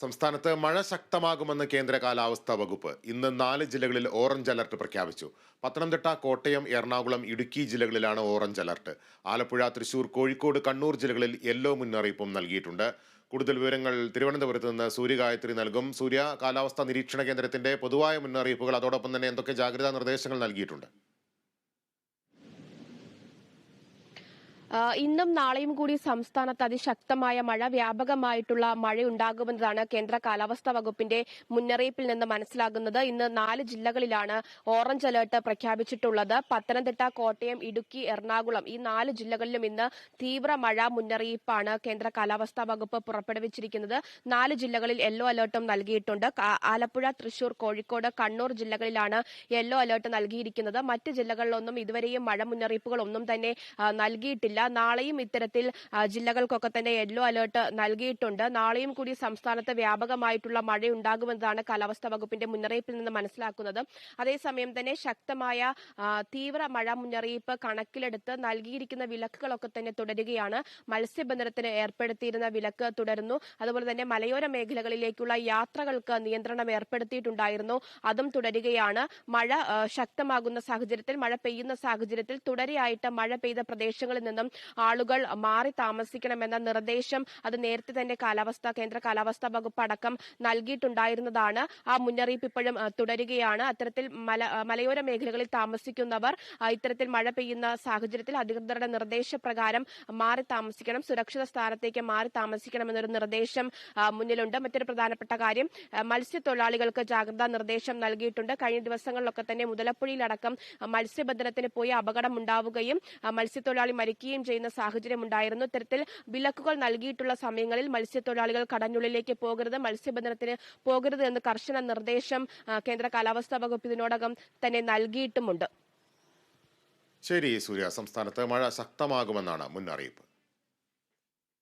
സംസ്ഥാനത്ത് മഴ ശക്തമാകുമെന്ന് കേന്ദ്ര കാലാവസ്ഥാ വകുപ്പ്. ഇന്ന് 4 ജില്ലകളിൽ ഓറഞ്ച് അലർട്ട് പ്രഖ്യാപിച്ചു. പത്തനംതിട്ട, കോട്ടയം, എറണാകുളം, ഇടുക്കി ജില്ലകളിലാണ് ഓറഞ്ച് അലർട്ട്. ആലപ്പുഴ, തൃശൂർ, കോഴിക്കോട്, കണ്ണൂർ ജില്ലകളിൽ യെല്ലോ മുന്നറിയിപ്പും നൽകിയിട്ടുണ്ട്. കൂടുതൽ വിവരങ്ങൾ തിരുവനന്തപുരത്ത് നിന്ന് സൂര്യഗായത്രി നൽകും. സൂര്യ, കാലാവസ്ഥാ നിരീക്ഷണ കേന്ദ്രത്തിന്റെ പൊതുവായ മുന്നറിയിപ്പുകൾ, അതോടൊപ്പം തന്നെ എന്തൊക്കെ ജാഗ്രതാ നിർദ്ദേശങ്ങൾ നൽകിയിട്ടുണ്ട്? ഇന്നും നാളെയും കൂടി സംസ്ഥാനത്ത് അതിശക്തമായ മഴ, വ്യാപകമായിട്ടുള്ള മഴയുണ്ടാകുമെന്നതാണ് കേന്ദ്ര കാലാവസ്ഥാ വകുപ്പിന്റെ മുന്നറിയിപ്പിൽ നിന്ന് മനസ്സിലാകുന്നത്. ഇന്ന് 4 ജില്ലകളിലാണ് ഓറഞ്ച് അലർട്ട് പ്രഖ്യാപിച്ചിട്ടുള്ളത്. പത്തനംതിട്ട, കോട്ടയം, ഇടുക്കി, എറണാകുളം ഈ 4 ജില്ലകളിലും ഇന്ന് തീവ്ര മഴ മുന്നറിയിപ്പാണ് കേന്ദ്ര കാലാവസ്ഥാ വകുപ്പ് പുറപ്പെടുവിച്ചിരിക്കുന്നത്. 4 ജില്ലകളിൽ യെല്ലോ അലർട്ടും നൽകിയിട്ടുണ്ട്. ആലപ്പുഴ, തൃശൂർ, കോഴിക്കോട്, കണ്ണൂർ ജില്ലകളിലാണ് യെല്ലോ അലർട്ട് നൽകിയിരിക്കുന്നത്. മറ്റ് ജില്ലകളിലൊന്നും ഇതുവരെയും മഴ മുന്നറിയിപ്പുകളൊന്നും തന്നെ നൽകിയിട്ടില്ല. നാളെയും ഇത്തരത്തിൽ ജില്ലകൾക്കൊക്കെ തന്നെ യെല്ലോ അലർട്ട് നൽകിയിട്ടുണ്ട്. നാളെയും കൂടി സംസ്ഥാനത്ത് വ്യാപകമായിട്ടുള്ള മഴയുണ്ടാകുമെന്നതാണ് കാലാവസ്ഥാ വകുപ്പിന്റെ മുന്നറിയിപ്പിൽ നിന്ന് മനസ്സിലാക്കുന്നത്. അതേസമയം തന്നെ ശക്തമായ തീവ്ര മഴ മുന്നറിയിപ്പ് കണക്കിലെടുത്ത് നൽകിയിരിക്കുന്ന വിലക്കുകളൊക്കെ തന്നെ തുടരുകയാണ്. മത്സ്യബന്ധനത്തിന് ഏർപ്പെടുത്തിയിരുന്ന വിലക്ക് തുടരുന്നു. അതുപോലെ തന്നെ മലയോര മേഖലകളിലേക്കുള്ള യാത്രകൾക്ക് നിയന്ത്രണം ഏർപ്പെടുത്തിയിട്ടുണ്ടായിരുന്നു, അതും തുടരുകയാണ്. മഴ ശക്തമാകുന്ന സാഹചര്യത്തിൽ, മഴ പെയ്യുന്ന സാഹചര്യത്തിൽ തുടരെയായിട്ട് മഴ പെയ്ത പ്രദേശങ്ങളിൽ നിന്നും ആളുകൾ മാറി താമസിക്കണമെന്ന നിർദ്ദേശം അത് നേരത്തെ തന്നെ കേന്ദ്ര കാലാവസ്ഥാ വകുപ്പ് അടക്കം നൽകിയിട്ടുണ്ടായിരുന്നതാണ്. ആ മുന്നറിയിപ്പ് ഇപ്പോഴും തുടരുകയാണ്. അത്തരത്തിൽ മലയോര മേഖലകളിൽ താമസിക്കുന്നവർ ഇത്തരത്തിൽ മഴ പെയ്യുന്ന സാഹചര്യത്തിൽ അധികൃതരുടെ നിർദ്ദേശപ്രകാരം മാറി താമസിക്കണം, സുരക്ഷിത സ്ഥാനത്തേക്ക് മാറി താമസിക്കണമെന്നൊരു നിർദ്ദേശം മുന്നിലുണ്ട്. മറ്റൊരു പ്രധാനപ്പെട്ട കാര്യം, മത്സ്യത്തൊഴിലാളികൾക്ക് ജാഗ്രതാ നിർദ്ദേശം നൽകിയിട്ടുണ്ട്. കഴിഞ്ഞ ദിവസങ്ങളിലൊക്കെ തന്നെ മുതലപ്പുഴയിലടക്കം മത്സ്യബന്ധനത്തിന് പോയി അപകടം ഉണ്ടാവുകയും മത്സ്യത്തൊഴിലാളി മരിക്കുകയും ചെയ്യുന്ന സാഹചര്യം ഉണ്ടായിരുന്നു. ഇത്തരത്തിൽ വിലക്കുകൾ നൽകിയിട്ടുള്ള സമയങ്ങളിൽ മത്സ്യത്തൊഴിലാളികൾ കടലിനുള്ളിലേക്ക് പോകരുത്, മത്സ്യബന്ധനത്തിന് പോകരുത് എന്ന് കർശന നിർദ്ദേശം കേന്ദ്ര കാലാവസ്ഥാ വകുപ്പ് ഇതിനോടകം തന്നെ നൽകിയിട്ടുമുണ്ട്. ശരി സൂര്യ, സംസ്ഥാനത്ത് മഴ ശക്തമാകുമെന്നാണ് മുന്നറിയിപ്പ്.